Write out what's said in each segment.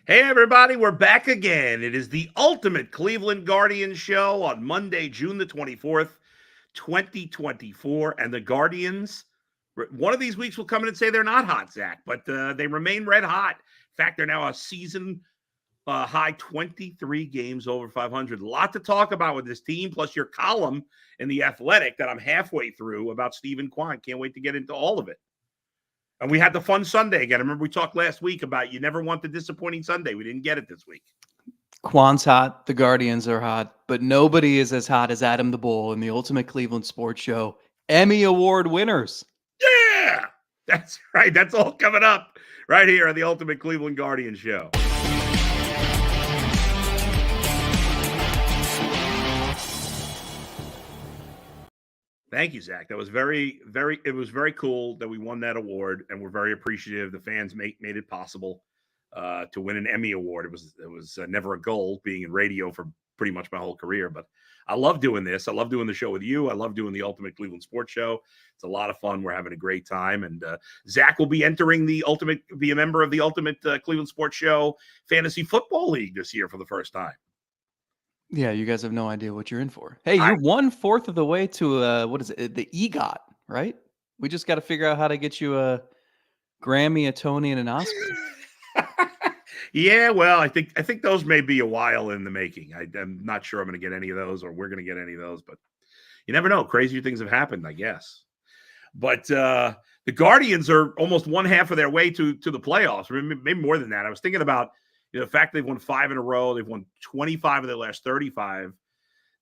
Hey, everybody, we're back again. It is the ultimate Cleveland Guardians show on Monday, June the 24th, 2024. And the Guardians, one of these weeks will come in and say they're not hot, Zach, but they remain red hot. In fact, they're now a season high 23 games over 500. A lot to talk about with this team, plus your column in The Athletic that I'm halfway through about Stephen Kwan. Can't wait to get into all of it. And we had the fun Sunday again. I remember we talked last week about you never want the disappointing Sunday. We didn't get it this week. Kwan's hot. The Guardians are hot. But nobody is as hot as Adam the Bull in the Ultimate Cleveland Sports Show. Emmy Award winners. Yeah, that's right. That's all coming up right here on the Ultimate Cleveland Guardians show. Thank you, Zach. That was it was very cool that we won that award, and we're very appreciative. The fans made it possible to win an Emmy Award. It was never a goal being in radio for pretty much my whole career, but I love doing this. I love doing the show with you. I love doing the Ultimate Cleveland Sports Show. It's a lot of fun. We're having a great time, and Zach will be entering be a member of the Ultimate Cleveland Sports Show Fantasy Football League this year for the first time. Yeah, you guys have no idea what you're in for. Hey, you're 1/4 of the way to what is it? The EGOT, right? We just got to figure out how to get you a Grammy, a Tony, and an Oscar. Yeah, well, I think those may be a while in the making. I'm not sure I'm going to get any of those, or we're going to get any of those, but you never know. Crazier things have happened, I guess. But the Guardians are almost one half of their way to the playoffs, maybe more than that. I was thinking about the fact they've won 5 in a row. They've won 25 of their last 35,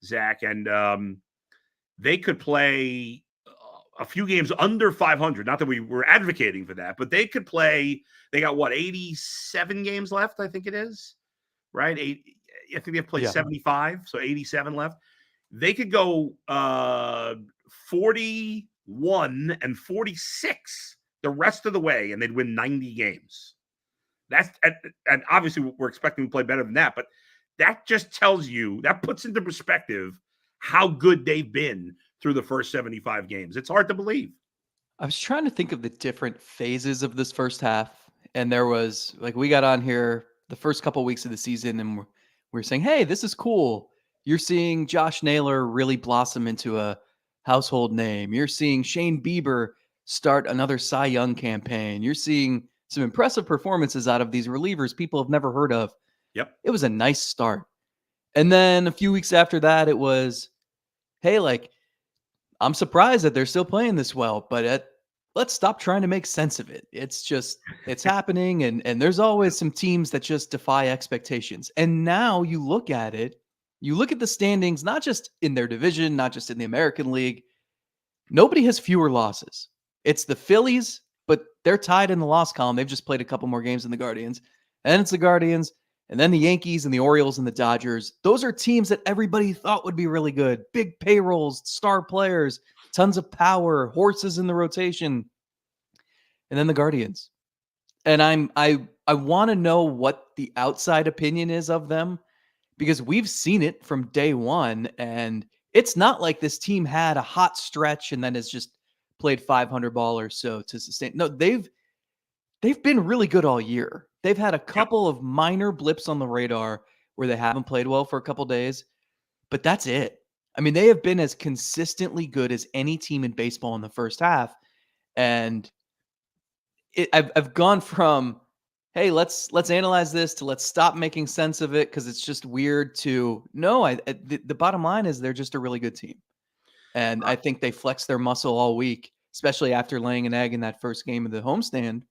Zach, and they could play a few games under 500. Not that we were advocating for that, but they could play. They got 87 games left, I think it is, right? I think they've played 75, so 87 left. They could go 41 and 46 the rest of the way, and they'd win 90 games. And obviously we're expecting to play better than that, but that just tells you, that puts into perspective how good they've been through the first 75 games. It's hard to believe. I was trying to think of the different phases of this first half, and there was we got on here the first couple of weeks of the season, and we're saying, hey, this is cool. You're seeing Josh Naylor really blossom into a household name. You're seeing Shane Bieber start another Cy Young campaign. You're seeing some impressive performances out of these relievers people have never heard of. Yep. It was a nice start. And then a few weeks after that, it was, hey, I'm surprised that they're still playing this well, but let's stop trying to make sense of it. It's happening. And there's always some teams that just defy expectations. And now you look at the standings, not just in their division, not just in the American League. Nobody has fewer losses. It's the Phillies, but they're tied in the loss column. They've just played a couple more games than the Guardians. And then it's the Guardians, and then the Yankees and the Orioles and the Dodgers. Those are teams that everybody thought would be really good. Big payrolls, star players, tons of power, horses in the rotation. And then the Guardians. And I want to know what the outside opinion is of them, because we've seen it from day one, and it's not like this team had a hot stretch and then has just played 500 ball or so to sustain. No, they've been really good all year. They've had a couple of minor blips on the radar where they haven't played well for a couple days, but that's it. I mean, they have been as consistently good as any team in baseball in the first half. And I've gone from, hey, let's analyze this, to let's stop making sense of it because it's just weird, to no, the bottom line is they're just a really good team. And I think they flexed their muscle all week, especially after laying an egg in that first game of the homestand.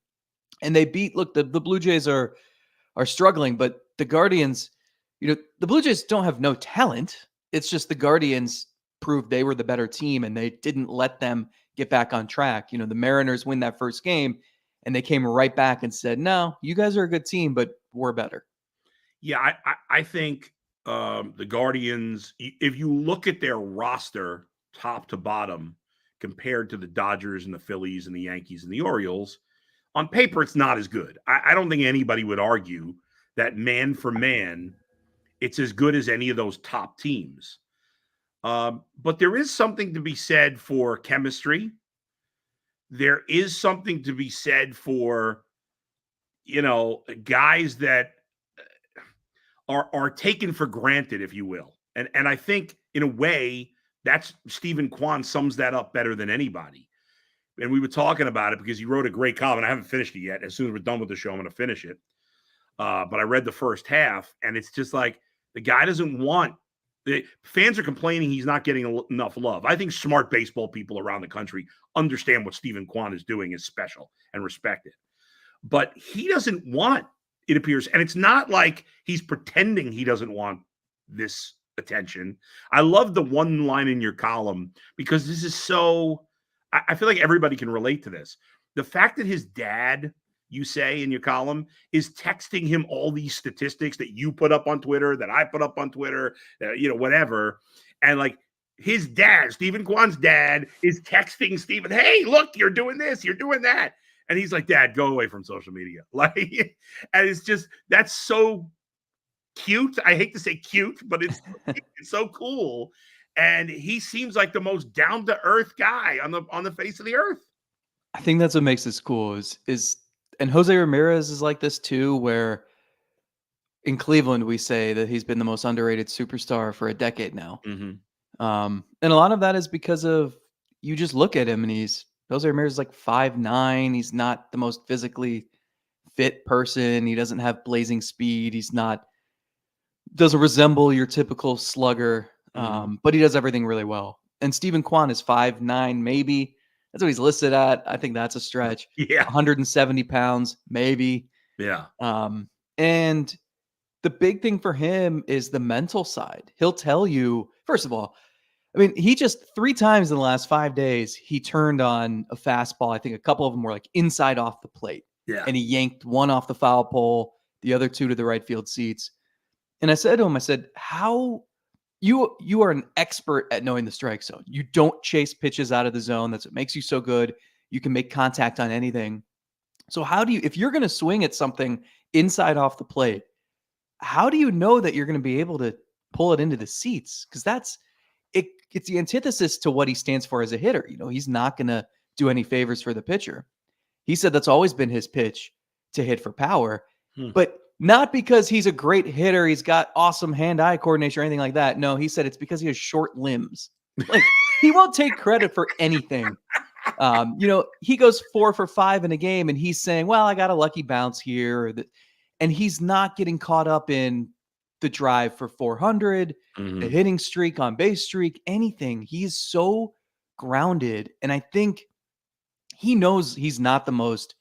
And they beat, look, the Blue Jays are struggling, but the Guardians, the Blue Jays don't have no talent. It's just the Guardians proved they were the better team, and they didn't let them get back on track. The Mariners win that first game, and they came right back and said, no, you guys are a good team, but we're better. Yeah, I think the Guardians, if you look at their roster top to bottom compared to the Dodgers and the Phillies and the Yankees and the Orioles, on paper, it's not as good. I don't think anybody would argue that man for man, it's as good as any of those top teams. But there is something to be said for chemistry. There is something to be said for, guys that are taken for granted, if you will. And I think in a way that's Stephen Kwan sums that up better than anybody. And we were talking about it because you wrote a great column. And I haven't finished it yet. As soon as we're done with the show, I'm going to finish it. But I read the first half, and it's just like the guy doesn't want. The fans are complaining he's not getting enough love. I think smart baseball people around the country understand what Stephen Kwan is doing is special and respect it. But he doesn't want, it appears, and it's not like he's pretending he doesn't want this attention. I love the one line in your column because this is so, I feel like everybody can relate to this. The fact that his dad, you say in your column, is texting him all these statistics that you put up on Twitter, that I put up on Twitter, whatever. And like his dad, Stephen Kwan's dad, is texting Stephen, hey, look, you're doing this, you're doing that. And he's like, Dad, go away from social media. Like, and it's just, that's so cute. I hate to say cute, but it's so cool. And he seems like the most down-to-earth guy on the face of the earth. I think that's what makes this cool is and Jose Ramirez is like this too, where in Cleveland we say that he's been the most underrated superstar for a decade now. Mm-hmm. And a lot of that is because of, you just look at him and Jose Ramirez is like 5'9". He's not the most physically fit person. He doesn't have blazing speed. Doesn't resemble your typical slugger, but he does everything really well. And Stephen Kwan is 5'9", maybe. That's what he's listed at. I think that's a stretch. Yeah. 170 pounds, maybe. Yeah. And the big thing for him is the mental side. He'll tell you, first of all, I mean, he just 3 times in the last 5 days, he turned on a fastball. I think a couple of them were like inside off the plate. Yeah. And he yanked one off the foul pole, the other 2 to the right field seats. And I said to him, how you are an expert at knowing the strike zone. You don't chase pitches out of the zone. That's what makes you so good. You can make contact on anything. So if you're going to swing at something inside off the plate, how do you know that you're going to be able to pull it into the seats? Because it's the antithesis to what he stands for as a hitter. He's not going to do any favors for the pitcher. He said that's always been his pitch, to hit for power, but not because he's a great hitter. He's got awesome hand-eye coordination or anything like that. No, he said it's because he has short limbs. Like, he won't take credit for anything. He goes 4 for 5 in a game and he's saying, well, I got a lucky bounce here. And he's not getting caught up in the drive for 400, the hitting streak, on base streak, anything. He's so grounded. And I think he knows he's not the most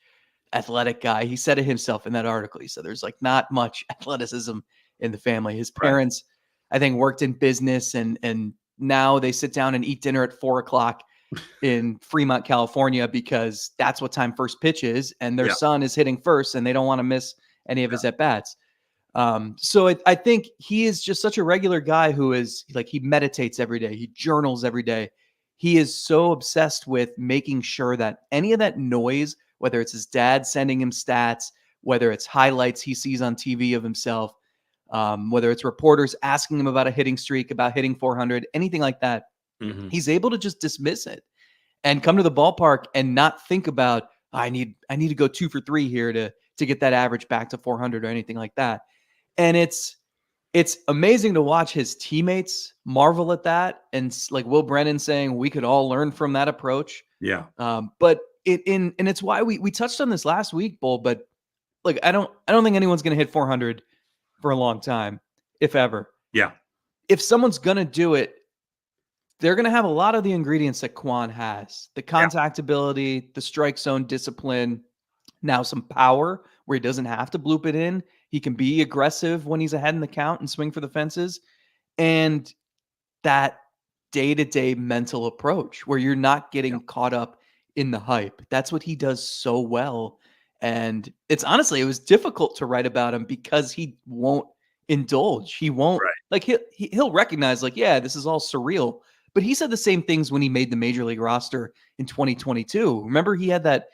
athletic guy. He said it himself in that article. He said there's like not much athleticism in the family. His parents, I think, worked in business and now they sit down and eat dinner at 4:00 in Fremont, California, because that's what time first pitch is. And their son is hitting first and they don't want to miss any of his at-bats. So I think he is just such a regular guy who is like, he meditates every day. He journals every day. He is so obsessed with making sure that any of that noise, whether it's his dad sending him stats, whether it's highlights he sees on TV of himself, whether it's reporters asking him about a hitting streak, about hitting 400, anything like that, he's able to just dismiss it and come to the ballpark and not think about, I need to go 2 for 3 here to get that average back to 400 or anything like that. And it's amazing to watch his teammates marvel at that. And like Will Brennan saying, we could all learn from that approach. Yeah. But and it's why we touched on this last week, Bull, but like, I don't think anyone's going to hit 400 for a long time, if ever. Yeah. If someone's going to do it, they're going to have a lot of the ingredients that Kwan has: the contact ability, the strike zone discipline, now some power where he doesn't have to bloop it in. He can be aggressive when he's ahead in the count and swing for the fences. And that day-to-day mental approach where you're not getting caught up in the hype. That's what he does so well. And it was difficult to write about him because he won't indulge. He won't like, he'll recognize like, yeah, this is all surreal. But he said the same things when he made the major league roster in 2022. Remember, he had that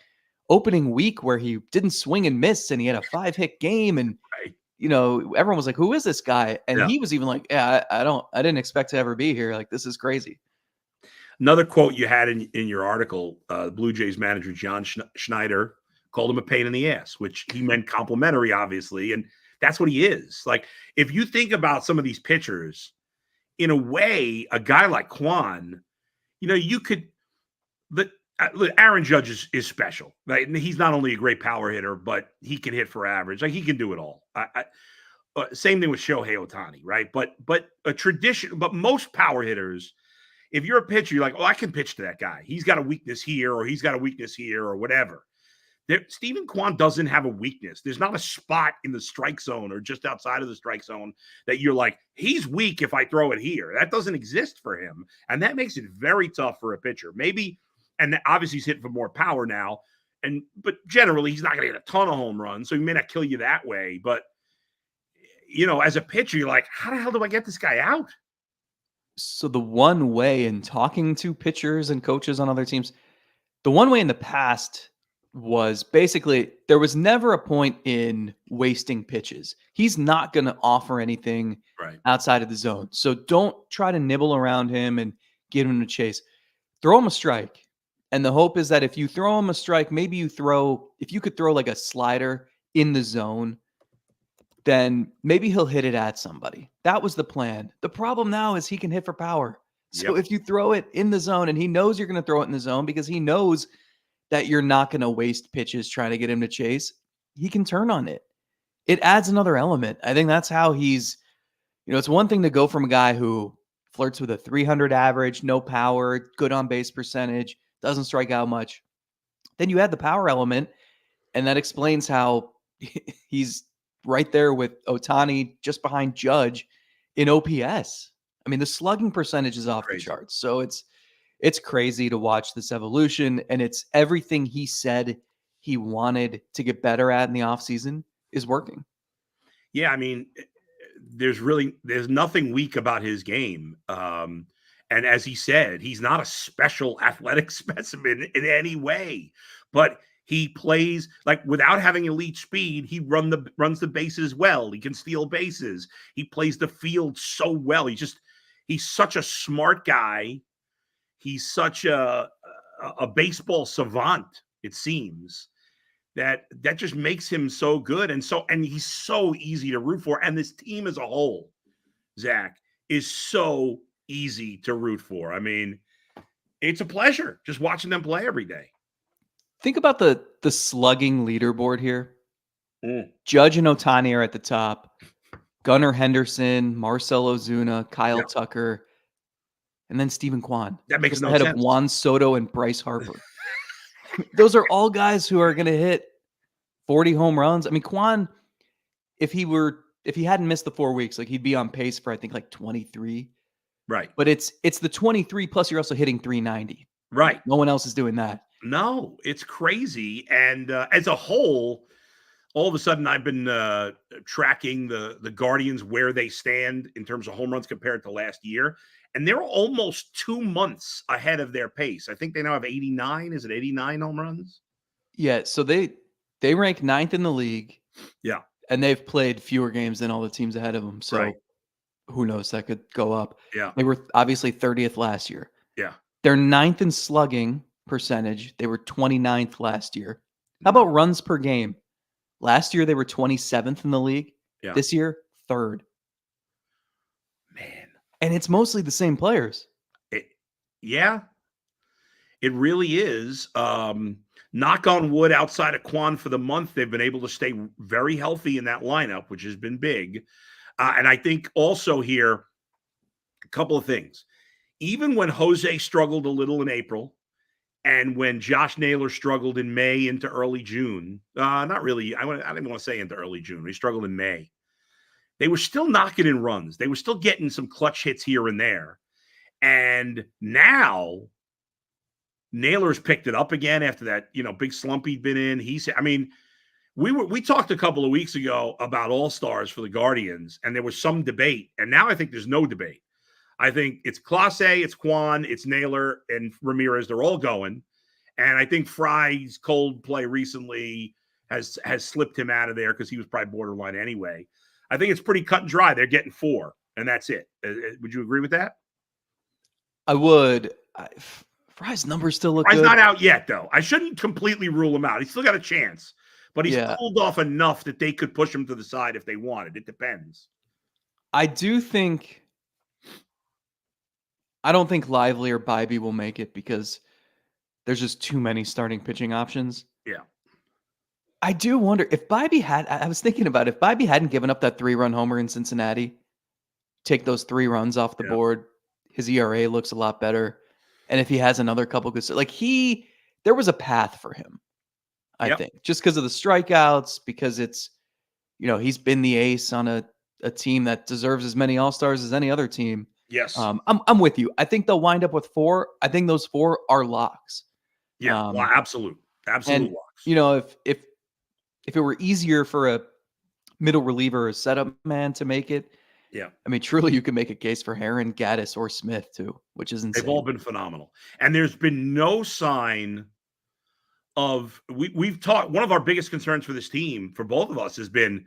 opening week where he didn't swing and miss and he had a 5-hit game and everyone was like, who is this guy? And he was even like, yeah, I didn't expect to ever be here. Like, this is crazy. Another quote you had in your article, Blue Jays manager John Schneider called him a pain in the ass, which he meant complimentary, obviously. And That's what he is. Like, if you think about some of these pitchers, in a way, a guy like Kwan, you could. Look, Aaron Judge is special. Right? And he's not only a great power hitter, but he can hit for average. Like, he can do it all. Same thing with Shohei Ohtani, right? But most power hitters, if you're a pitcher, you're like, oh, I can pitch to that guy. He's got a weakness here, or he's got a weakness here, or whatever. Stephen Kwan doesn't have a weakness. There's not a spot in the strike zone or just outside of the strike zone that you're like, he's weak if I throw it here. That doesn't exist for him. And that makes it very tough for a pitcher. Maybe, and obviously he's hitting for more power now. But generally, he's not going to get a ton of home runs. So he may not kill you that way. But, as a pitcher, you're like, how the hell do I get this guy out? So the one way in talking to pitchers and coaches on other teams, the one way in the past was basically there was never a point in wasting pitches. He's not going to offer anything outside of the zone. So don't try to nibble around him and get him to chase. Throw him a strike. And the hope is that if you throw him a strike, maybe if you could throw like a slider in the zone, then maybe he'll hit it at somebody. That was the plan. The problem now is he can hit for power. So if you throw it in the zone, and he knows you're going to throw it in the zone because he knows that you're not going to waste pitches trying to get him to chase, he can turn on it. It adds another element. I think that's how he's, it's one thing to go from a guy who flirts with a 300 average, no power, good on base percentage, doesn't strike out much. Then you add the power element, and that explains how he's right there with Ohtani just behind Judge in OPS. I mean, the slugging percentage is off the charts. So it's crazy to watch this evolution, and it's everything he said he wanted to get better at in the offseason is working. Yeah, I mean, there's nothing weak about his game. And as he said, he's not a special athletic specimen in any way, but he plays like without having elite speed. He runs the bases well. He can steal bases. He plays the field so well. He's such a smart guy. He's such a baseball savant, it seems, that just makes him so good. And he's so easy to root for. And this team as a whole, Zach, is so easy to root for. I mean, it's a pleasure just watching them play every day. Think about the slugging leaderboard here. Judge and Ohtani are at the top. Gunnar Henderson, Marcell Ozuna, Kyle Tucker, and then Stephen Kwan. That makes no ahead sense. Of Juan Soto and Bryce Harper. Those are all guys who are going to hit 40 home runs. I mean, Kwan, if he hadn't missed the 4 weeks, like he'd be on pace for I think like 23. Right. But it's the 23 plus you're also hitting 390. Right. No one else is doing that. No, it's crazy. And as a whole, all of a sudden I've been tracking the Guardians, where they stand in terms of home runs compared to last year. And they're almost 2 months ahead of their pace. I think they now have 89. Is it 89 home runs? Yeah. So they rank 9th in the league. Yeah. And they've played fewer games than all the teams ahead of them. So who knows? That could go up. Yeah. They were obviously 30th last year. Yeah. They're 9th in slugging percentage. They were 29th last year. How about runs per game? Last year, they were 27th in the league. Yeah. This year, 3rd. Man. And it's mostly the same players. Yeah. It really is. Knock on wood, outside of Kwan for the month, they've been able to stay very healthy in that lineup, which has been big. And I think also here, a couple of things. Even when Jose struggled a little in April, and when Josh Naylor struggled in May into early June, not really, I didn't want to say into early June. He struggled in May. They were still knocking in runs. They were still getting some clutch hits here and there. And now Naylor's picked it up again after that, big slump he'd been in. We talked a couple of weeks ago about all-stars for the Guardians, and there was some debate. And now I think there's no debate. I think it's Clase, it's Kwan, it's Naylor, and Ramirez. They're all going. And I think Fry's cold play recently has slipped him out of there because he was probably borderline anyway. I think it's pretty cut and dry. They're getting 4, and that's it. Would you agree with that? I would. Fry's numbers still look Fry's good. not out yet, though. I shouldn't completely rule him out. He's still got a chance. but he's Yeah. cooled off enough that they could push him to the side if they wanted. It depends. I do think I don't think Lively or Bybee will make it because there's just too many starting pitching options. Yeah. I do wonder if Bybee had I was thinking about if Bybee hadn't given up that 3-run homer in Cincinnati, take those 3 runs off the Yeah. board, his ERA looks a lot better. And if he has another couple good like there was a path for him, I Yep. think, just because of the strikeouts, because it's, he's been the ace on a team that deserves as many all-stars as any other team. Yes. I'm with you. I think they'll wind up with 4. I think those 4 are locks. Yeah. Absolute And locks. If it were easier for a middle reliever or setup man to make it, Yeah. I mean, truly, you can make a case for Herron, Gaddis, or Smith too, which is insane. They've all been phenomenal. And there's been no sign of we've talked. One of our biggest concerns for this team, for both of us, has been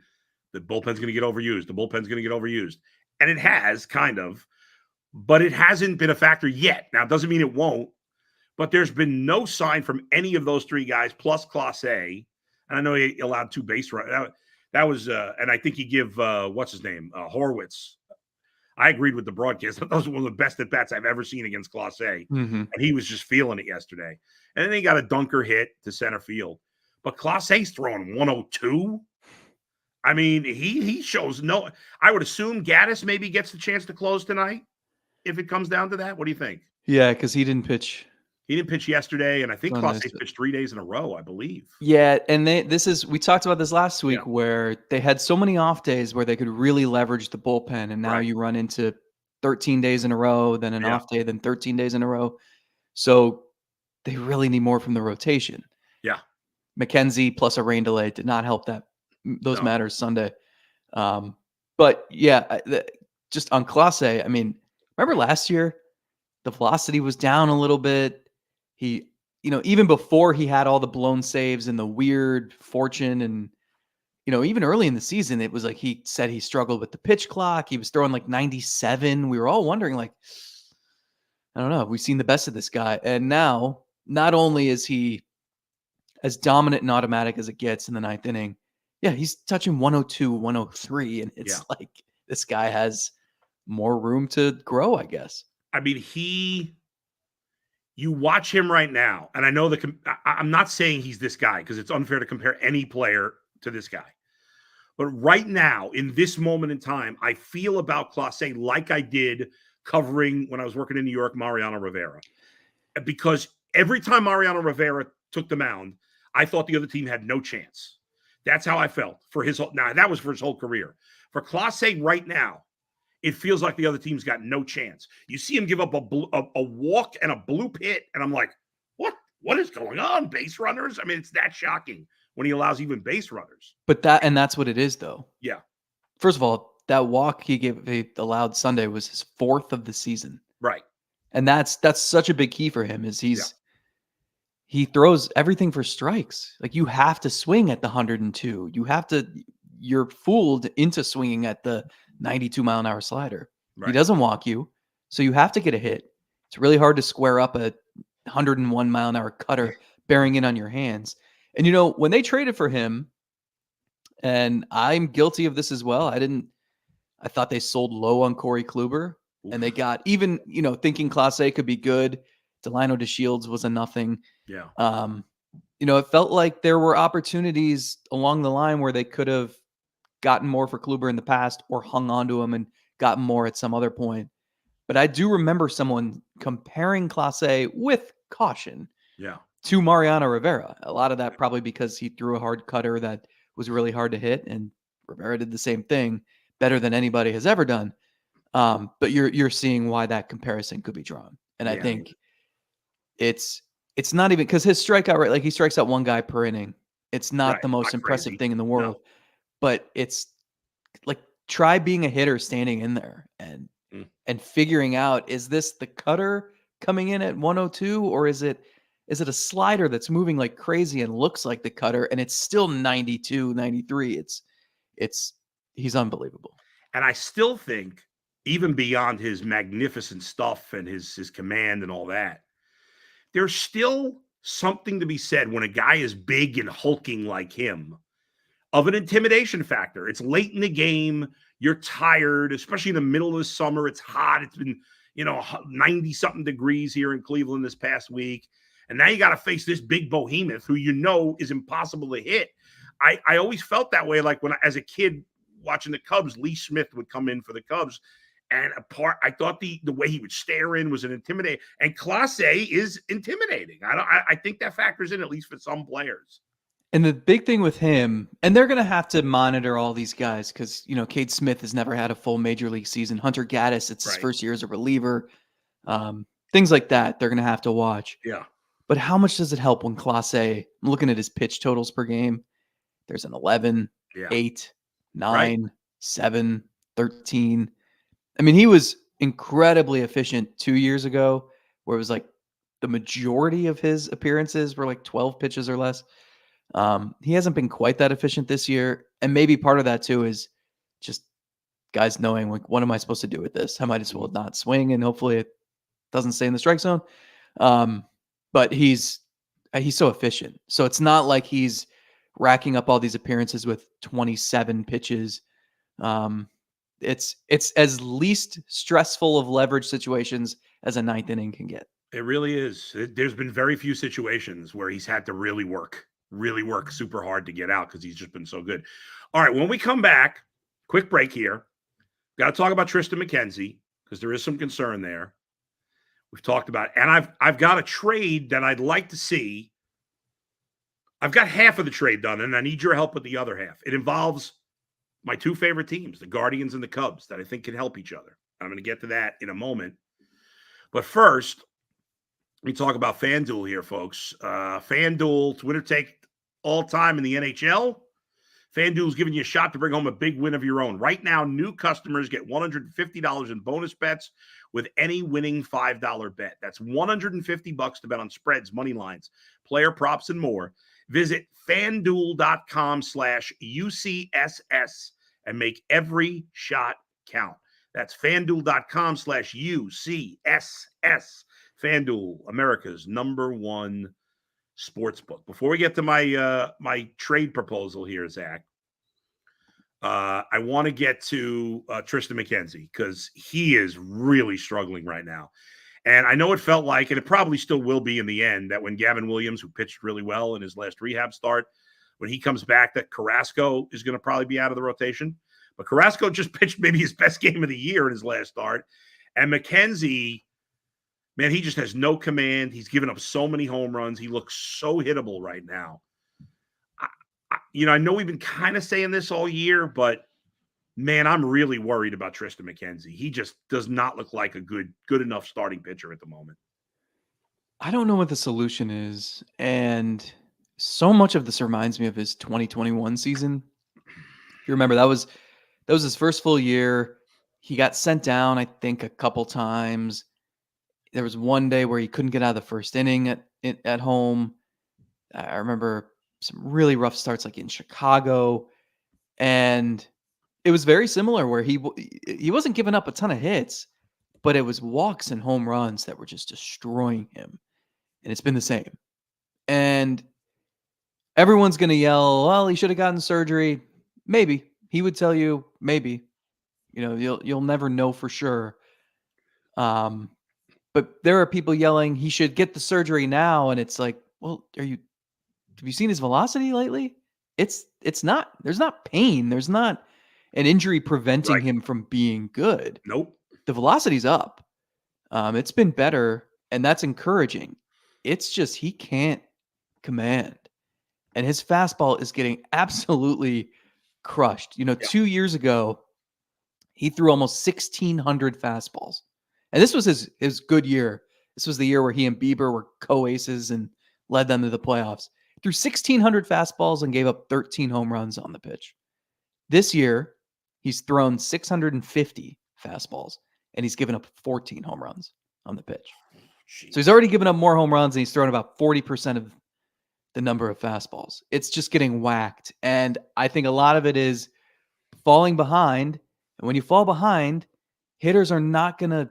the bullpen's going to get overused. The bullpen's going to get overused. And it has, kind of, but it hasn't been a factor yet. Now, it doesn't mean it won't, but there's been no sign from any of those 3 guys, plus Clase. And I know he allowed 2 base runs. That was, and I think he give, what's his name? Horwitz. I agreed with the broadcast. Those were one of the best at-bats I've ever seen against Clase. Mhm. And he was just feeling it yesterday. And then he got a dunker hit to center field. But Clase's throwing 102. I mean, he shows no – I would assume Gaddis maybe gets the chance to close tonight if it comes down to that. What do you think? Yeah, because he didn't pitch. He didn't pitch yesterday, and I think Sunday. Clase pitched 3 days in a row, I believe. Yeah, and we talked about this last week Yeah. where they had so many off days where they could really leverage the bullpen, and now Right. you run into 13 days in a row, then an Yeah. off day, then 13 days in a row. So they really need more from the rotation. Yeah. McKenzie plus a rain delay did not help those No. matters Sunday. But yeah, just on Clase, I mean, remember last year, the velocity was down a little bit. He, even before he had all the blown saves and the weird fortune, and even early in the season, it was like he said he struggled with the pitch clock. He was throwing like 97. We were all wondering, like, I don't know, have we seen the best of this guy? And now, not only is he as dominant and automatic as it gets in the 9th inning, yeah, he's touching 102, 103, and it's like this guy has more room to grow, I guess. I mean, you watch him right now, and I know I'm not saying he's this guy because it's unfair to compare any player to this guy. But right now, in this moment in time, I feel about Clase like I did covering when I was working in New York, Mariano Rivera. Because every time Mariano Rivera took the mound, I thought the other team had no chance. That's how I felt for his whole. Now, that was for his whole career. For Clase right now, it feels like the other team's got no chance. You see him give up a walk and a bloop hit, and I'm like, what is going on, base runners? I mean, it's that shocking when he allows even base runners. But that's what it is, though. Yeah. First of all, that walk he allowed Sunday was his 4th of the season. Right. And that's such a big key for him is he throws everything for strikes. Like, you have to swing at the 102. You're fooled into swinging at the 92-mile-an-hour slider. Right. He doesn't walk you, so you have to get a hit. It's really hard to square up a 101-mile-an-hour cutter bearing in on your hands. And, when they traded for him, and I'm guilty of this as well, I thought they sold low on Corey Kluber. Oof. And they got even, thinking Clase could be good. Delino DeShields was a nothing. Yeah. It felt like there were opportunities along the line where they could have gotten more for Kluber in the past or hung on to him and gotten more at some other point. But I do remember someone comparing Clase with caution to Mariano Rivera. A lot of that probably because he threw a hard cutter that was really hard to hit, and Rivera did the same thing better than anybody has ever done. But you're seeing why that comparison could be drawn. And I think it's not even because his strikeout rate, like he strikes out one guy per inning. It's not the most impressive thing in the world, but it's like, try being a hitter standing in there and figuring out, is this the cutter coming in at 102 or is it a slider that's moving like crazy and looks like the cutter and it's still 92, 93. He's unbelievable. And I still think, even beyond his magnificent stuff and his command and all that, there's still something to be said when a guy is big and hulking like him of an intimidation factor. It's late in the game. You're tired, especially in the middle of the summer. It's hot. It's been, 90 something degrees here in Cleveland this past week. And now you got to face this big behemoth who is impossible to hit. I always felt that way. Like as a kid watching the Cubs, Lee Smith would come in for the Cubs. And I thought the way he would stare in was an intimidating. And Clase is intimidating. I think that factors in, at least for some players. And the big thing with him, and they're going to have to monitor all these guys because, Cade Smith has never had a full major league season. Hunter Gaddis, it's his first year as a reliever. Things like that, they're going to have to watch. Yeah. But how much does it help when Clase, I'm looking at his pitch totals per game, there's an 11, 8, 9, 7, 13. I mean, he was incredibly efficient 2 years ago, where it was like the majority of his appearances were like 12 pitches or less. He hasn't been quite that efficient this year. And maybe part of that too is just guys knowing, like, what am I supposed to do with this? I might as well not swing, and hopefully it doesn't stay in the strike zone. But he's so efficient. So it's not like he's racking up all these appearances with 27 pitches. It's as least stressful of leverage situations as a ninth inning can get. It really is. There's been very few situations where he's had to really work super hard to get out because he's just been so good. All right, when we come back, quick break here. Got to talk about Tristan McKenzie because there is some concern there. We've talked about it. And I've got a trade that I'd like to see. I've got half of the trade done, and I need your help with the other half. It involves my two favorite teams, the Guardians and the Cubs, that I think can help each other. I'm going to get to that in a moment. But first, let me talk about FanDuel here, folks. FanDuel's winner take all time in the NHL. FanDuel's giving you a shot to bring home a big win of your own. Right now, new customers get $150 in bonus bets with any winning $5 bet. That's $150 to bet on spreads, money lines, player props, and more. Visit FanDuel.com/UCSS and make every shot count. That's FanDuel.com/UCSS. FanDuel, America's #1 sportsbook. Before we get to my trade proposal here, Zach, I want to get to Tristan McKenzie because he is really struggling right now. And I know it felt like, and it probably still will be in the end, that when Gavin Williams, who pitched really well in his last rehab start, when he comes back, that Carrasco is going to probably be out of the rotation. But Carrasco just pitched maybe his best game of the year in his last start. And McKenzie, man, he just has no command. He's given up so many home runs. He looks so hittable right now. I know we've been kind of saying this all year, but man, I'm really worried about Tristan McKenzie. He just does not look like a good enough starting pitcher at the moment. I don't know what the solution is. And so much of this reminds me of his 2021 season. If you remember, that was his first full year. He got sent down, I think, a couple times. There was one day where he couldn't get out of the first inning at home. I remember some really rough starts, like in Chicago. And it was very similar where he wasn't giving up a ton of hits, but it was walks and home runs that were just destroying him. And it's been the same. And everyone's going to yell, well, he should have gotten surgery. Maybe. He would tell you, maybe. You'll never know for sure. But there are people yelling, he should get the surgery now. And it's like, well, have you seen his velocity lately? It's not, there's not pain. There's not an injury preventing him from being good. Nope. The velocity's up. It's been better, and that's encouraging. It's just he can't command. And his fastball is getting absolutely crushed. 2 years ago, he threw almost 1,600 fastballs. And this was his good year. This was the year where he and Bieber were co-aces and led them to the playoffs. Threw 1,600 fastballs and gave up 13 home runs on the pitch. This year, he's thrown 650 fastballs, and he's given up 14 home runs on the pitch. So he's already given up more home runs, and he's thrown about 40% of the number of fastballs. It's just getting whacked. And I think a lot of it is falling behind. And when you fall behind, hitters are not going to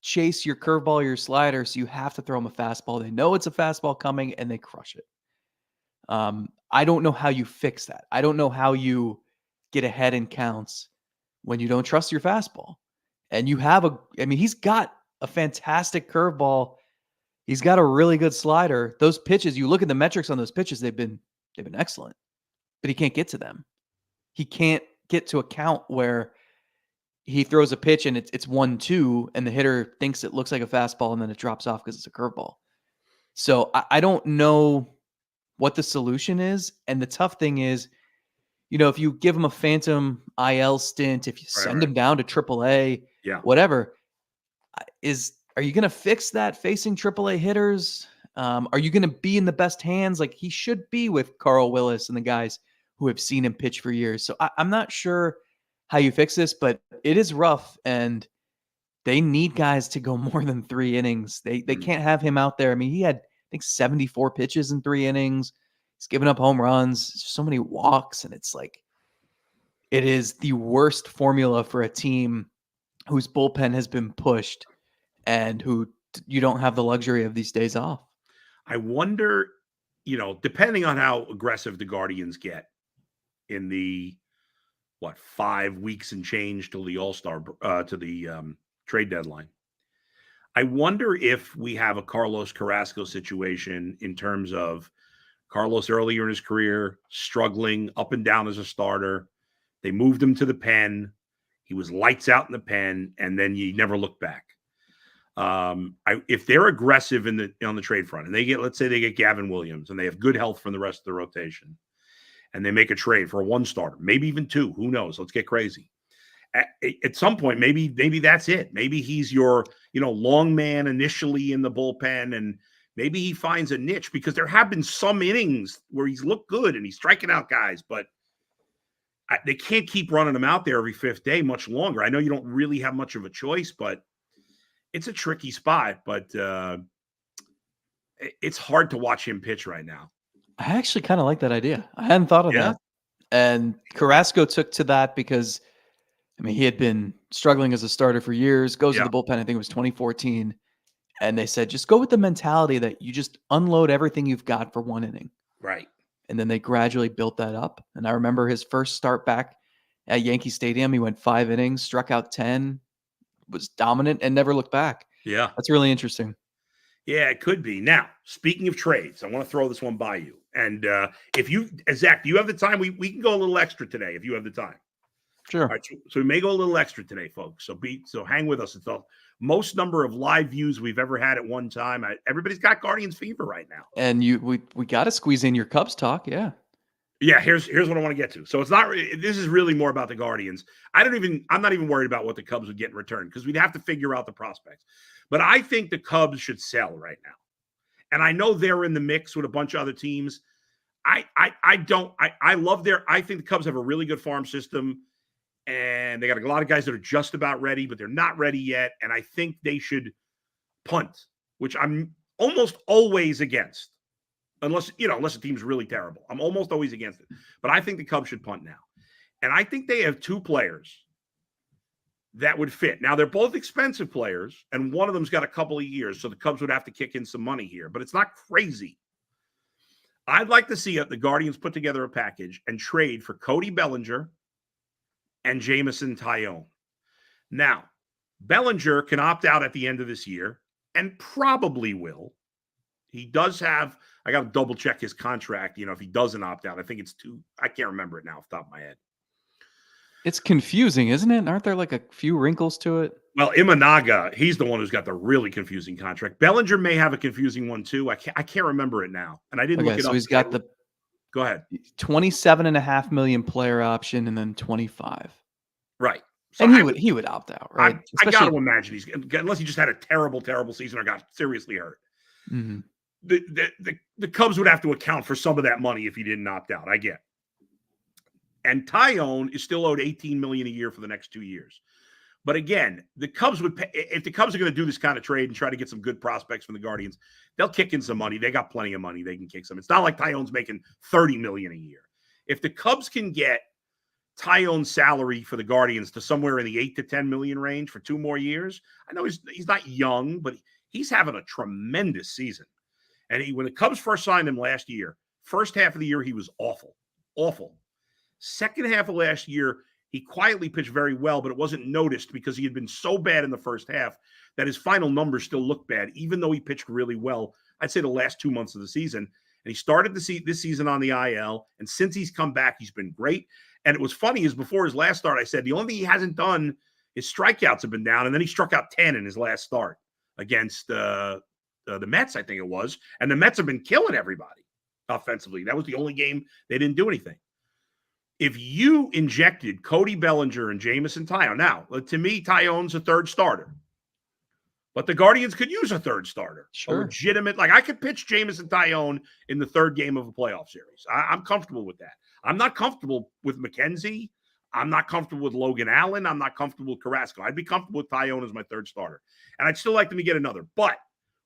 chase your curveball or your slider, so you have to throw them a fastball. They know it's a fastball coming, and they crush it. I don't know how you fix that. I don't know how you get ahead in counts when you don't trust your fastball. And you have he's got a fantastic curveball. He's got a really good slider. Those pitches, you look at the metrics on those pitches, they've been excellent. But he can't get to them. He can't get to a count where he throws a pitch and it's 1-2 and the hitter thinks it looks like a fastball and then it drops off because it's a curveball. So I don't know what the solution is. And the tough thing is, if you give him a phantom IL stint, if you send him down to AAA, whatever, are you going to fix that facing AAA hitters? Are you going to be in the best hands like he should be with Carl Willis and the guys who have seen him pitch for years? So I'm not sure how you fix this, but it is rough, and they need guys to go more than 3 innings. They can't have him out there. I mean, he had, I think, 74 pitches in 3 innings. He's given up home runs, so many walks, and it's like it is the worst formula for a team whose bullpen has been pushed and who you don't have the luxury of these days off. I wonder, depending on how aggressive the Guardians get in the 5 weeks and change till the All-Star to the trade deadline. I wonder if we have a Carlos Carrasco situation in terms of Carlos earlier in his career struggling up and down as a starter. They moved him to the pen. He was lights out in the pen, and then you never look back. If they're aggressive on the trade front, and let's say they get Gavin Williams, and they have good health from the rest of the rotation, and they make a trade for a 1 starter, maybe even 2. Who knows? Let's get crazy. At some point, maybe that's it. Maybe he's your, long man initially in the bullpen, and maybe he finds a niche, because there have been some innings where he's looked good and he's striking out guys, but they can't keep running him out there every 5th day much longer. I know you don't really have much of a choice, but it's a tricky spot. But it's hard to watch him pitch right now. I actually kind of like that idea. I hadn't thought of that. And Carrasco took to that because, he had been struggling as a starter for years, goes to the bullpen, I think it was 2014. And they said, just go with the mentality that you just unload everything you've got for 1 inning. Right. And then they gradually built that up. And I remember his first start back at Yankee Stadium. He went 5 innings, struck out 10, was dominant, and never looked back. Yeah. That's really interesting. Yeah, it could be. Now, speaking of trades, I want to throw this one by you. And if you, Zach, do you have the time? We can go a little extra today if you have the time. Sure. All right, so we may go a little extra today, folks. So hang with us. It's the most number of live views we've ever had at one time. Everybody's got Guardians fever right now. And we got to squeeze in your Cubs talk. Yeah. Yeah, here's what I want to get to. So it's not. This is really more about the Guardians. I'm not even worried about what the Cubs would get in return, because we'd have to figure out the prospects. But I think the Cubs should sell right now. And I know they're in the mix with a bunch of other teams. I think the Cubs have a really good farm system, and they got a lot of guys that are just about ready, but they're not ready yet. And I think they should punt, which I'm almost always against. Unless the team's really terrible. I'm almost always against it. But I think the Cubs should punt now. And I think they have 2 players that would fit. Now, they're both expensive players, and one of them's got a couple of years, so the Cubs would have to kick in some money here. But it's not crazy. I'd like to see the Guardians put together a package and trade for Cody Bellinger and Jameson Taillon. Now, Bellinger can opt out at the end of this year, and probably will. He does have, I got to double check his contract, if he doesn't opt out. I think it's 2. I can't remember it now off the top of my head. It's confusing, isn't it? Aren't there like a few wrinkles to it? Well, Imanaga, he's the one who's got the really confusing contract. Bellinger may have a confusing one too. I can't remember it now. And I didn't look it up. So he's got the Go ahead. $27.5 million player option and then 25. Right. So and he would opt out, right? I got to imagine unless he just had a terrible, terrible season or got seriously hurt. Mm-hmm. The Cubs would have to account for some of that money if he didn't opt out. I get. And Taillon is still owed $18 million a year for the next 2 years. But again, the Cubs would pay, if the Cubs are going to do this kind of trade and try to get some good prospects from the Guardians, they'll kick in some money. They got plenty of money. They can kick some. It's not like Taillon's making $30 million a year. If the Cubs can get Taillon's salary for the Guardians to somewhere in the $8 to $10 million range for 2 more years, I know he's not young, but he's having a tremendous season. And when the Cubs first signed him last year, First half of the year, he was awful, awful. Second half of last year, he quietly pitched very well, but it wasn't noticed because he had been so bad in the first half that his final numbers still look bad, even though he pitched really well. I'd say the last 2 months of the season. And he started this season on the IL. And since he's come back, he's been great. And it was funny is before his last start, I said the only thing he hasn't done is strikeouts have been down. And then he struck out 10 in his last start against the Mets, I think it was. And the Mets have been killing everybody offensively. That was the only game they didn't do anything. If you injected Cody Bellinger and Jameson Taillon, now, to me, Taillon's a third starter. But the Guardians could use a third starter. Sure. A legitimate, like I could pitch Jameson Taillon in the third game of a playoff series. I'm comfortable with that. I'm not comfortable with McKenzie. I'm not comfortable with Logan Allen. I'm not comfortable with Carrasco. I'd be comfortable with Taillon as my third starter. And I'd still like them to get another. But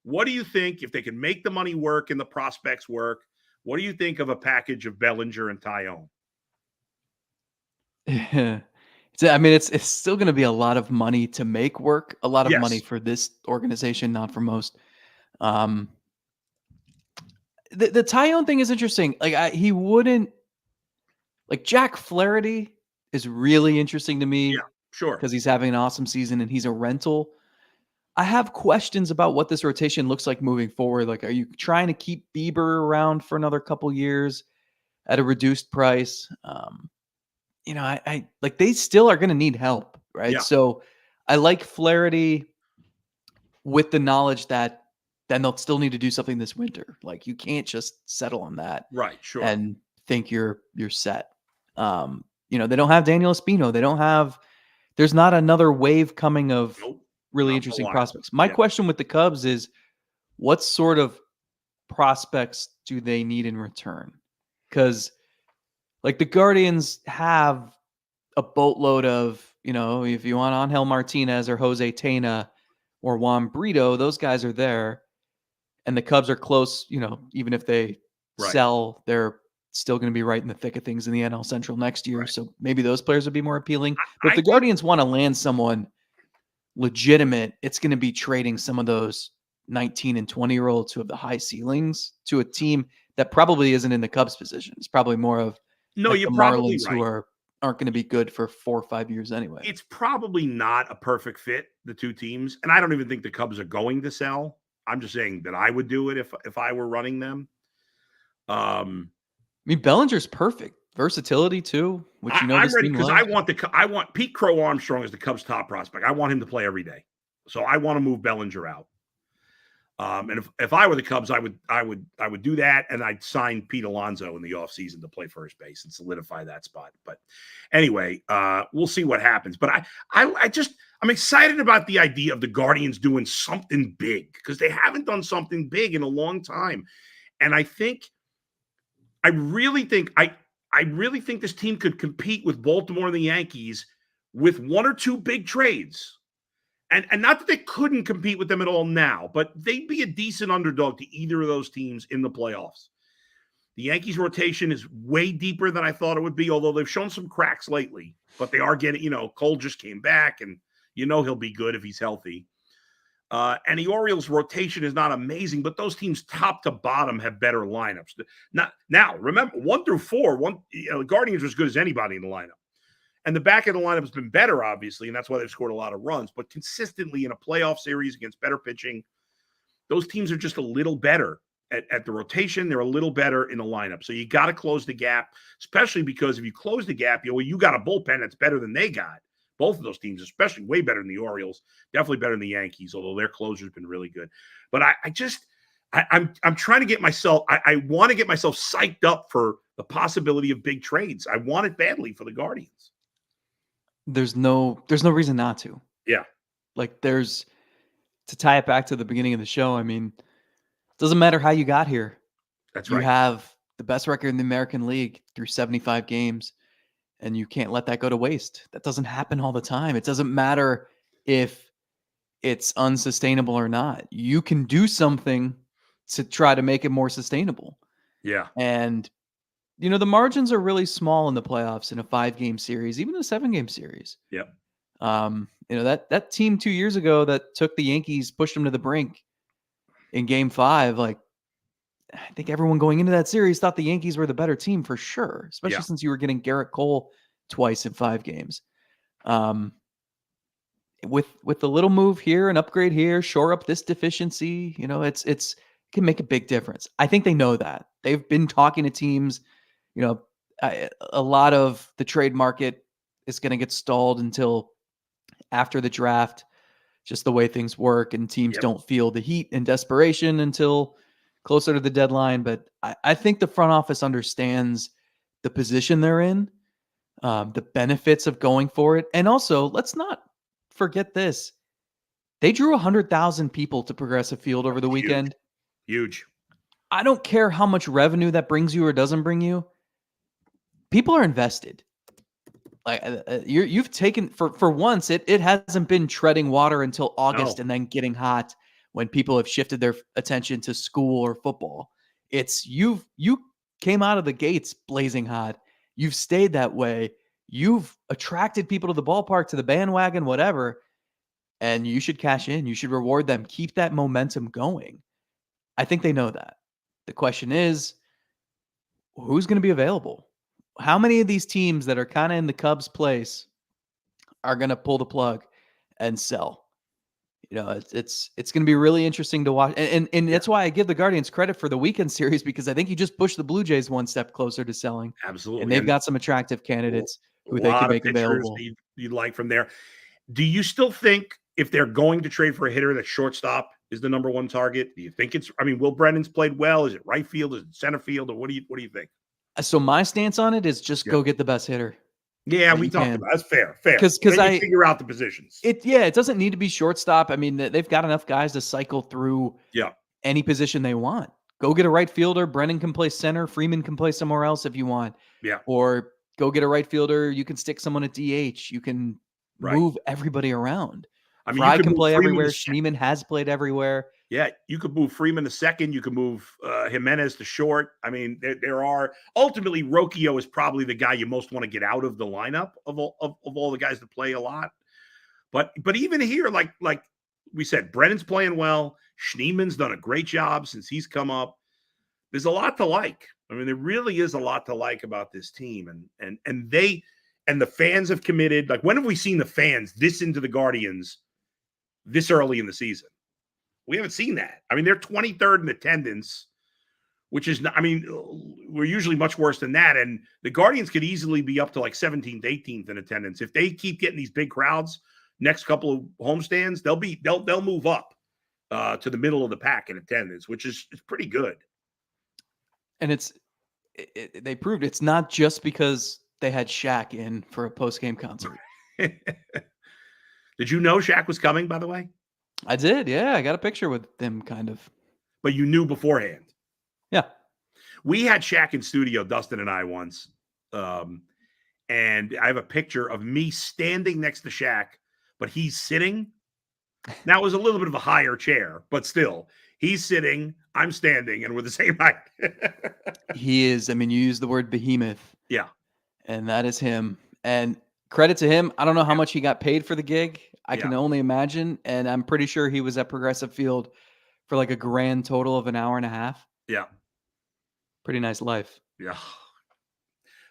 what do you think if they can make the money work and the prospects work? What do you think of a package of Bellinger and Taillon? I mean, it's still going to be a lot of money to make work, a lot of money Yes. for this organization, not for most. The Taillon thing is interesting. Like he wouldn't like Jack Flaherty is really interesting to me. Yeah, sure. Because he's having an awesome season and he's a rental. I have questions about what this rotation looks like moving forward. Like, are you trying to keep Bieber around for another couple years at a reduced price? I like they still are going to need help, right? Yeah. So I like Flaherty with the knowledge that then they'll still need to do something this winter. Like you can't just settle on that, Right? Sure. and think you're set. They don't have Daniel Espino. They don't have. There's not another wave coming of really interesting prospects. My question with the Cubs is, what sort of prospects do they need in return? Because like the Guardians have a boatload of, if you want Angel Martinez or Jose Tena or Juan Brito, those guys are there. And the Cubs are close, even if they sell, they're still going to be right in the thick of things in the NL Central next year. Right. So maybe those players would be more appealing. But if the Guardians want to land someone legitimate, it's going to be trading some of those 19 and 20-year-olds who have the high ceilings to a team that probably isn't in the Cubs position. It's probably more of the Marlins who aren't going to be good for 4 or 5 years anyway. It's probably not a perfect fit, the two teams. And I don't even think the Cubs are going to sell. I'm just saying that I would do it if I were running them. I mean, Bellinger's perfect. Versatility too, which I'm ready because I want Pete Crow Armstrong as the Cubs' top prospect. I want him to play every day. So I want to move Bellinger out. And if I were the Cubs, I would do that, and I'd sign Pete Alonso in the offseason to play first base and solidify that spot. But anyway, we'll see what happens. But I'm excited about the idea of the Guardians doing something big because they haven't done something big in a long time. And I really think this team could compete with Baltimore and the Yankees with one or two big trades. And not that they couldn't compete with them at all now, but they'd be a decent underdog to either of those teams in the playoffs. The Yankees rotation is way deeper than I thought it would be, although they've shown some cracks lately. But they are getting, Cole just came back, and he'll be good if he's healthy. And the Orioles' rotation is not amazing, but those teams top to bottom have better lineups. Now, remember, 1 through 4, the Guardians are as good as anybody in the lineup. And the back of the lineup has been better, obviously, and that's why they've scored a lot of runs. But consistently in a playoff series against better pitching, those teams are just a little better at the rotation. They're a little better in the lineup. So you got to close the gap, especially because if you close the gap, you got a bullpen that's better than they got. Both of those teams, especially way better than the Orioles, definitely better than the Yankees, although their closer's been really good. But I'm trying to get myself – I want to get myself psyched up for the possibility of big trades. I want it badly for the Guardians. There's no reason not to. Yeah. Like to tie it back to the beginning of the show, I mean, it doesn't matter how you got here. That's right. You have the best record in the American League through 75 games, and you can't let that go to waste. That doesn't happen all the time. It doesn't matter if it's unsustainable or not. You can do something to try to make it more sustainable. Yeah. And the margins are really small in the playoffs in a 5-game series, even a 7-game series. Yep. That team 2 years ago that took the Yankees, pushed them to the brink in Game 5, like I think everyone going into that series thought the Yankees were the better team for sure, especially Yeah. since you were getting Garrett Cole twice in 5 games. With the little move here, an upgrade here, shore up this deficiency, it can make a big difference. I think they know that. They've been talking to teams, a lot of the trade market is going to get stalled until after the draft, just the way things work, and teams Yep. don't feel the heat and desperation until closer to the deadline. But I think the front office understands the position they're in, the benefits of going for it. And also, let's not forget this. They drew 100,000 people to Progressive Field over the weekend. Huge. I don't care how much revenue that brings you or doesn't bring you. People are invested. Like you've taken for once, it hasn't been treading water until August and then getting hot when people have shifted their attention to school or football. It's you came out of the gates blazing hot. You've stayed that way. You've attracted people to the ballpark, to the bandwagon, whatever, and you should cash in. You should reward them. Keep that momentum going. I think they know that. The question is, who's going to be available? How many of these teams that are kind of in the Cubs' place are going to pull the plug and sell? It's going to be really interesting to watch. And that's why I give the Guardians credit for the weekend series, because I think you just pushed the Blue Jays one step closer to selling. Absolutely. And they've got some attractive candidates who they can make available. You'd like from there. Do you still think if they're going to trade for a hitter, that shortstop is the number one target? Do you think Will Brennan's played well? Is it right field? Is it center field? Or what do you think? So my stance on it is just go get the best hitter. Yeah, we talked about that's fair. Because I figure out the positions. It doesn't need to be shortstop. I mean, they've got enough guys to cycle through any position they want. Go get a right fielder. Brennan can play center. Freeman can play somewhere else if you want. Yeah. Or go get a right fielder. You can stick someone at DH. You can move everybody around. I mean, Fry can play everywhere. Schneemann has played everywhere. Yeah, you could move Freeman to second. You could move Jimenez to short. I mean, there are ultimately Rocchio is probably the guy you most want to get out of the lineup of all the guys that play a lot. But even here, like we said, Brennan's playing well. Schneemann's done a great job since he's come up. There's a lot to like. I mean, there really is a lot to like about this team, and the fans have committed. Like, when have we seen the fans this into the Guardians this early in the season? We haven't seen that. I mean, they're 23rd in attendance, which is not, I mean, we're usually much worse than that. And the Guardians could easily be up to like 17th, 18th in attendance. If they keep getting these big crowds next couple of homestands, they'll move up to the middle of the pack in attendance, which is pretty good. And they proved it's not just because they had Shaq in for a post-game concert. Did you know Shaq was coming, by the way? I did, yeah. I got a picture with them, kind of. But you knew beforehand? Yeah. We had Shaq in studio, Dustin and I, once. And I have a picture of me standing next to Shaq, but he's sitting. Now, it was a little bit of a higher chair, but still. He's sitting, I'm standing, and we're the same height. He is. I mean, you use the word behemoth. Yeah. And that is him. And credit to him. I don't know how much he got paid for the gig. I can only imagine. And I'm pretty sure he was at Progressive Field for like a grand total of an hour and a half. Yeah. Pretty nice life. Yeah.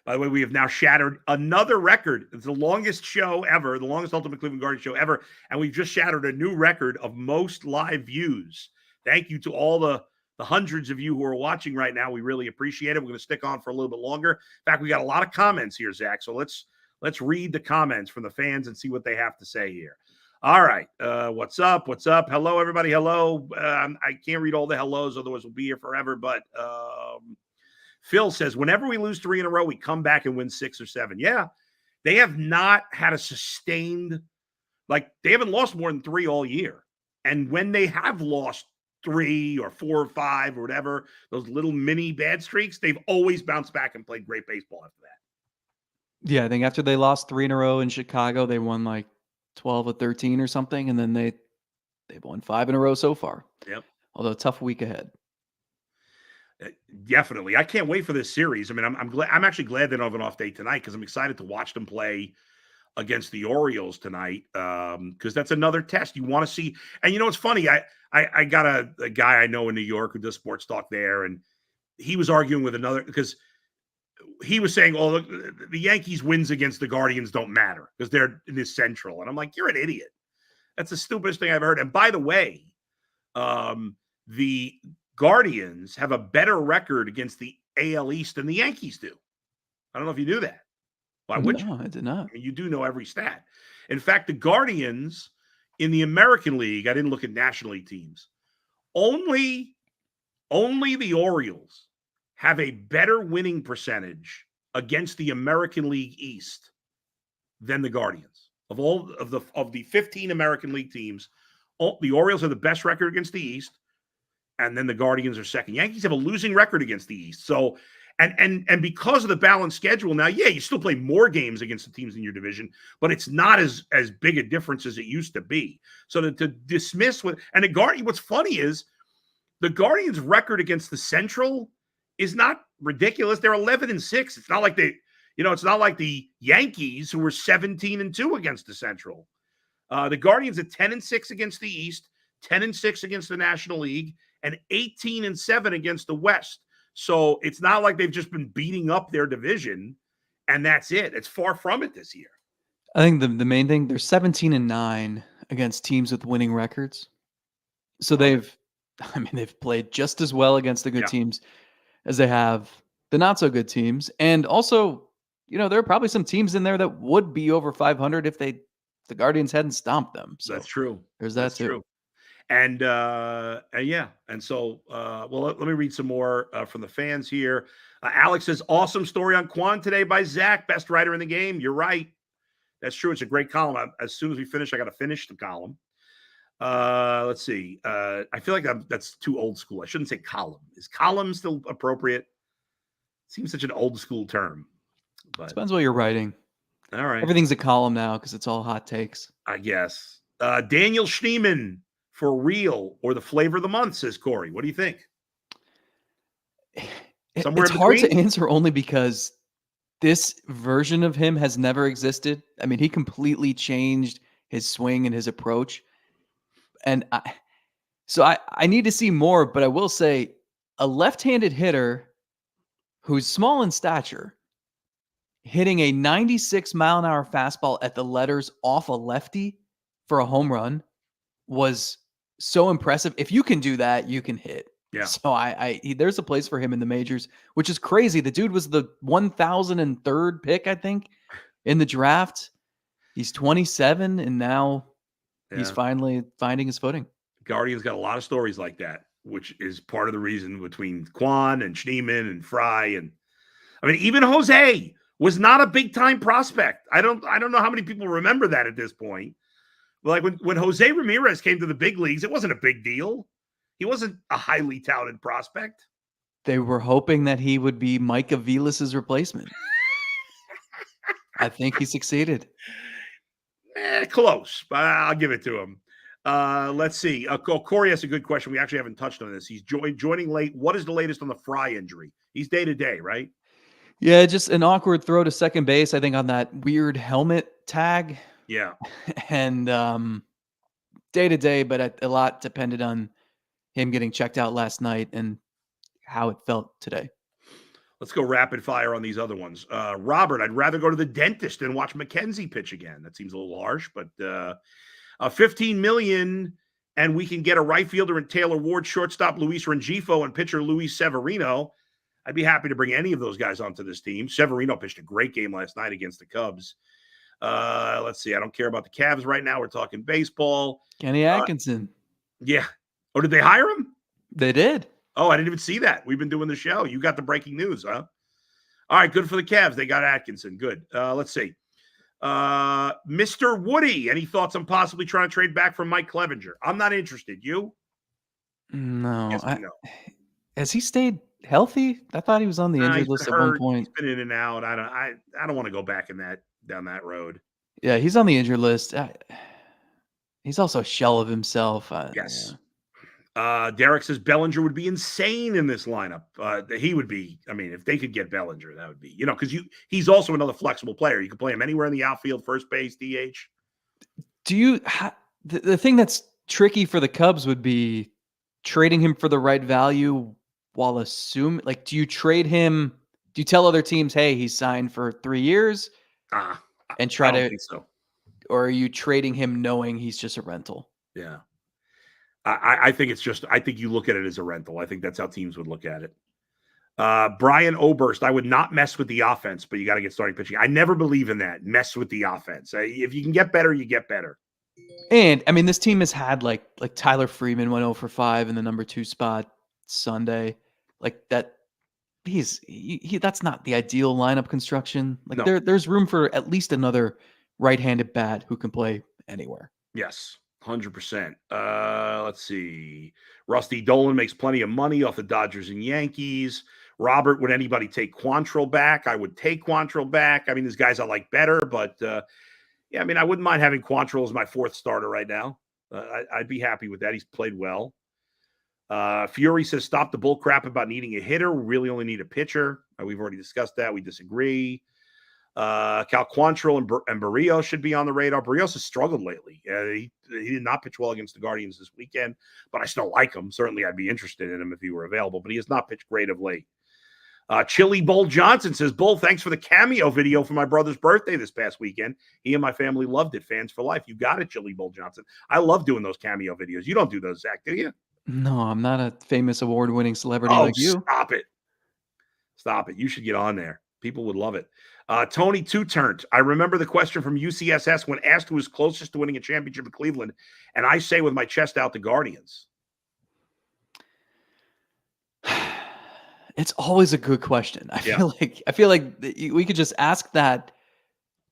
By the way, we have now shattered another record. It's the longest show ever, the longest Ultimate Cleveland Guardians show ever. And we've just shattered a new record of most live views. Thank you to all the hundreds of you who are watching right now. We really appreciate it. We're going to stick on for a little bit longer. In fact, we got a lot of comments here, Zach. So let's read the comments from the fans and see what they have to say here. All right. What's up? What's up? Hello, everybody. Hello. I can't read all the hellos, otherwise we'll be here forever. But Phil says, whenever we lose 3 in a row, we come back and win 6 or 7. Yeah. They have not had a sustained, like, they haven't lost more than 3 all year. And when they have lost 3 or 4 or 5 or whatever, those little mini bad streaks, they've always bounced back and played great baseball after that. Yeah, I think after they lost 3 in a row in Chicago, they won like 12 or 13 or something, and then they've won 5 in a row so far. Yep. Although tough week ahead. Definitely. I can't wait for this series. I mean, I'm actually glad they don't have an off day tonight because I'm excited to watch them play against the Orioles tonight, because that's another test you want to see. And you know, it's funny. I got a guy I know in New York who does sports talk there, and he was arguing with another because he was saying, "Oh, look, the Yankees wins against the Guardians don't matter because they're in this Central." And I'm like, "You're an idiot. That's the stupidest thing I've heard." And by the way, the Guardians have a better record against the AL East than the Yankees do. I don't know if you knew that. Why would you? No, I did not. I mean, you do know every stat. In fact, the Guardians in the American League, I didn't look at National League teams. Only the Orioles have a better winning percentage against the American League East than the Guardians. Of all of the 15 American League teams, the Orioles have the best record against the East, and then the Guardians are second. Yankees have a losing record against the East. So, and because of the balanced schedule now, yeah, you still play more games against the teams in your division, but it's not as big a difference as it used to be. So to dismiss what's funny is the Guardians' record against the Central is not ridiculous. They're 11-6. It's not like it's not like the Yankees who were 17-2 against the Central. The Guardians are 10-6 against the East, 10-6 against the National League, and 18-7 against the West. So it's not like they've just been beating up their division, and that's it. It's far from it this year. I think the main thing, they're 17-9 against teams with winning records. So they've played just as well against the good teams as they have the not so good teams. And also, there are probably some teams in there that would be over 500 if the Guardians hadn't stomped them. So that's true. There's that too. True. And yeah. And so, let me read some more from the fans here. Alex says, awesome story on Kwan today by Zach, best writer in the game. You're right. That's true. It's a great column. As soon as we finish, I got to finish the column. Let's see. I feel like that's too old school. I shouldn't say column. Is column still appropriate? It seems such an old school term. But depends what you're writing. All right. Everything's a column now because it's all hot takes. I guess. Daniel Schneeman, for real or the flavor of the month, says Corey. What do you think? It's hard to answer only because this version of him has never existed. I mean, he completely changed his swing and his approach. And I need to see more, but I will say a left-handed hitter who's small in stature hitting a 96-mile-an-hour fastball at the letters off a lefty for a home run was so impressive. If you can do that, you can hit. Yeah. So there's a place for him in the majors, which is crazy. The dude was the 1,003rd pick, I think, in the draft. He's 27, and now he's finally finding his footing. Guardians got a lot of stories like that, which is part of the reason between Kwan and Schneeman and Fry. And I mean, even Jose was not a big time prospect. I don't know how many people remember that at this point. But like when Jose Ramirez came to the big leagues, it wasn't a big deal. He wasn't a highly touted prospect. They were hoping that he would be Mike Avilas's replacement. I think he succeeded. Close, but I'll give it to him. Let's see. Corey has a good question. We actually haven't touched on this. He's joining late. What is the latest on the Fry injury? He's day to day, right? Yeah, just an awkward throw to second base, I think, on that weird helmet tag. Yeah. And day to day, but a lot depended on him getting checked out last night and how it felt today. Let's go rapid fire on these other ones. Robert, I'd rather go to the dentist than watch McKenzie pitch again. That seems a little harsh, but $15 million, and we can get a right fielder in Taylor Ward, shortstop Luis Rengifo, and pitcher Luis Severino. I'd be happy to bring any of those guys onto this team. Severino pitched a great game last night against the Cubs. Let's see. I don't care about the Cavs right now. We're talking baseball. Kenny Atkinson. Yeah. Oh, did they hire him? They did. Oh, I didn't even see that. We've been doing the show. You got the breaking news, huh? All right, good for the Cavs. They got Atkinson. Good. Let's see. Mr. Woody, any thoughts on possibly trying to trade back from Mike Clevenger? I'm not interested. You? No. Yes, no. Has he stayed healthy? I thought he was on the injured list at one point. He's been in and out. I don't want to go back down that road. Yeah, he's on the injured list. He's also a shell of himself. Yes. Derek says Bellinger would be insane in this lineup. He would be. I mean, if they could get Bellinger, that would be, because he's also another flexible player. You can play him anywhere in the outfield, first base, DH. The thing that's tricky for the Cubs would be trading him for the right value while assuming, like, do you trade him? Do you tell other teams, hey, he's signed for 3 years and try I don't to, think so. or are you trading him knowing he's just a rental? Yeah. I think it's just, I think you look at it as a rental. I think that's how teams would look at it. Brian Oberst, I would not mess with the offense, but you got to get starting pitching. I never believe in that. Mess with the offense. If you can get better, you get better. And I mean, this team has had like Tyler Freeman went 0 for 5 in the number 2 spot Sunday. Like that, that's not the ideal lineup construction. Like No. there's room for at least another right-handed bat who can play anywhere. Yes. 100%. Let's see. Rusty Dolan makes plenty of money off the Dodgers and Yankees. Robert, would anybody take Quantrill back? I would take Quantrill back. I mean, there's guys I like better, but yeah, I mean, I wouldn't mind having Quantrill as my 4th starter right now. I'd be happy with that. He's played well. Fury says, stop the bull crap about needing a hitter. We really only need a pitcher. We've already discussed that. We disagree. Cal Quantrill and Barrios should be on the radar. Barrios has struggled lately. He did not pitch well against the Guardians this weekend, but I still like him. Certainly, I'd be interested in him if he were available, but he has not pitched great of late. Chili Bull Johnson says, Bull, thanks for the cameo video for my brother's birthday this past weekend. He and my family loved it. Fans for life. You got it, Chili Bull Johnson. I love doing those cameo videos. You don't do those, Zach, do you? No, I'm not a famous award-winning celebrity like you. Stop it. Stop it. You should get on there. People would love it. Tony Two-Turned. I remember the question from UCSS when asked who was closest to winning a championship in Cleveland, and I say with my chest out, the Guardians. It's always a good question. I feel like we could just ask that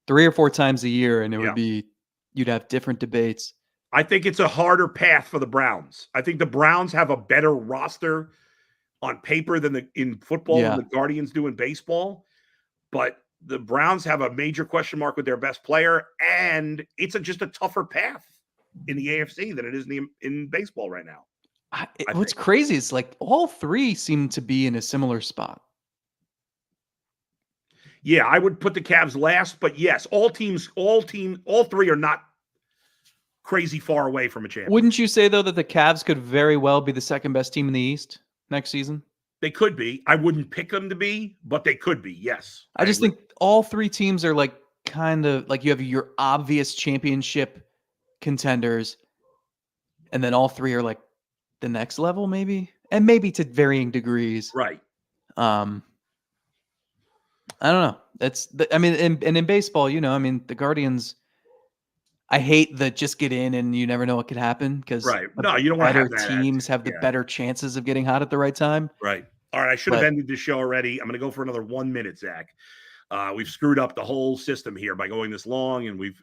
3 or 4 times a year, and it would be, you'd have different debates. I think it's a harder path for the Browns. I think the Browns have a better roster on paper than in football than the Guardians do in baseball. But the Browns have a major question mark with their best player, and it's just a tougher path in the AFC than it is in baseball right now. What's crazy is like all 3 seem to be in a similar spot. Yeah, I would put the Cavs last, but yes, all 3 are not crazy far away from a championship. Wouldn't you say, though, that the Cavs could very well be the second best team in the East next season? They could be. I wouldn't pick them to be, but they could be, yes. I just think all 3 teams are like kind of like you have your obvious championship contenders, and then all 3 are like the next level, maybe, and maybe to varying degrees. Right. I don't know. I mean, in baseball, I mean, the Guardians, I hate the just get in and you never know what could happen because no, you don't want to have better teams have the better chances of getting hot at the right time. Right. All right. I should have ended this show already. I'm going to go for another 1 minute, Zach. We've screwed up the whole system here by going this long, and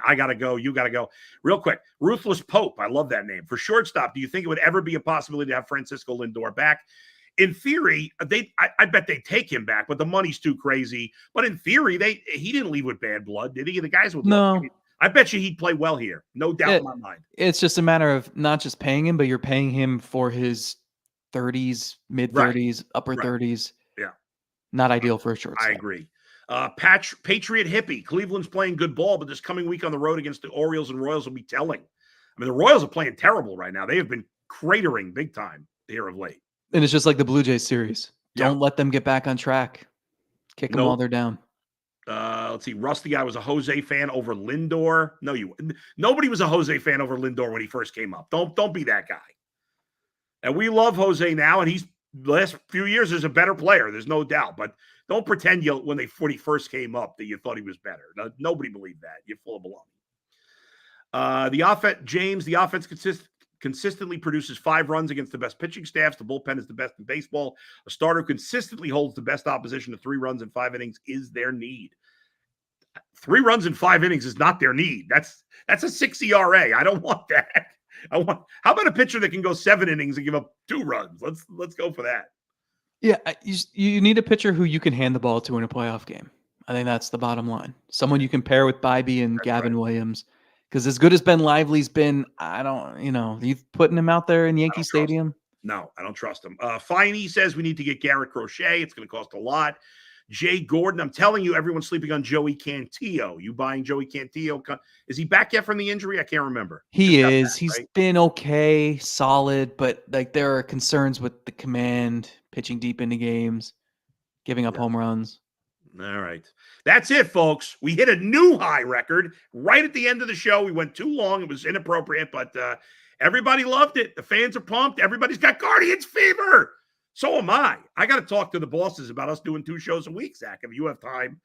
I got to go. You got to go. Real quick. Ruthless Pope. I love that name. For shortstop, do you think it would ever be a possibility to have Francisco Lindor back? In theory, I bet they take him back, but the money's too crazy. But in theory, he didn't leave with bad blood, did he? The guys would love him. I bet you he'd play well here. No doubt in my mind. It's just a matter of not just paying him, but you're paying him for his 30s, mid-30s, upper 30s. Yeah. Not ideal for a shortstop. I agree. Patriot Hippie. Cleveland's playing good ball, but this coming week on the road against the Orioles and Royals will be telling. I mean, the Royals are playing terrible right now. They have been cratering big time here of late. And it's just like the Blue Jays series. Don't let them get back on track. Kick them while they're down. Let's see. Rusty, I was a Jose fan over Lindor. No, nobody was a Jose fan over Lindor when he first came up. Don't be that guy. And we love Jose now, and he's the last few years is a better player. There's no doubt. But don't pretend when he first came up that you thought he was better. No, nobody believed that. You're full of baloney. The offense consistently produces 5 runs against the best pitching staffs. The bullpen is the best in baseball. A starter consistently holds the best opposition to 3 runs in 5 innings is their need. 3 runs in 5 innings is not their need. That's a 6 ERA. I don't want that. How about a pitcher that can go 7 innings and give up 2 runs? Let's go for that. Yeah, you need a pitcher who you can hand the ball to in a playoff game. I think that's the bottom line. Someone you can pair with Bybee and Gavin Williams. Because as good as Ben Lively's been, I don't, you putting him out there in Yankee trust him. Stadium? No, I don't trust him. Finey says we need to get Garrett Crochet. It's going to cost a lot. Jay Gordon, I'm telling you, everyone's sleeping on Joey Cantillo. You buying Joey Cantillo? Is he back yet from the injury? I can't remember. He is. Back, He's right? been okay, solid, but like there are concerns with the command, pitching deep into games, giving up home runs. All right. That's it, folks. We hit a new high record right at the end of the show. We went too long. It was inappropriate, but everybody loved it. The fans are pumped. Everybody's got Guardians fever. So am I. I got to talk to the bosses about us doing 2 shows a week, Zach, if you have time.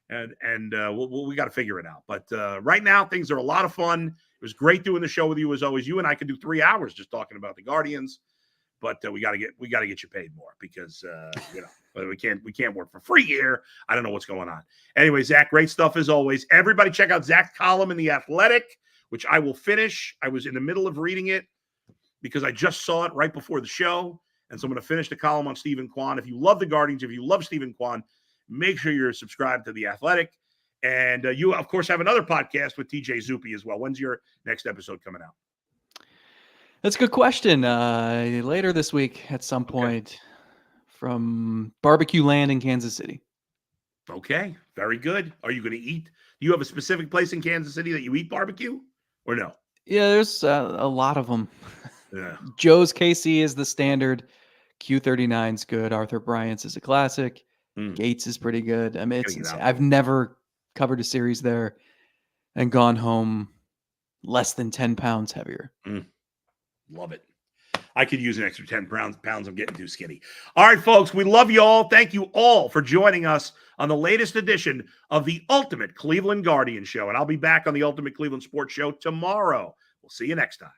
And we got to figure it out. But right now, things are a lot of fun. It was great doing the show with you as always. You and I could do 3 hours just talking about the Guardians. But we got to get you paid more because but we can't work for free here. I don't know what's going on. Anyway, Zach, great stuff as always. Everybody check out Zach's column in The Athletic, which I will finish. I was in the middle of reading it because I just saw it right before the show. And so I'm going to finish the column on Stephen Kwan. If you love the Guardians, if you love Stephen Kwan, make sure you're subscribed to The Athletic. And you, of course, have another podcast with TJ Zuppi as well. When's your next episode coming out? That's a good question. Later this week at some point from Barbecue Land in Kansas City. Okay, very good. Are you going to eat? Do you have a specific place in Kansas City that you eat barbecue or no? Yeah, there's a lot of them. Yeah. Joe's KC is the standard. Q39's good. Arthur Bryant's is a classic. Gates is pretty good. I mean, it's insane. I've never covered a series there and gone home less than 10 pounds heavier. Love it. I could use an extra 10 pounds. I'm getting too skinny. All right, folks, we love you all. Thank you all for joining us on the latest edition of the Ultimate Cleveland Guardian Show. And I'll be back on the Ultimate Cleveland Sports Show tomorrow. We'll see you next time.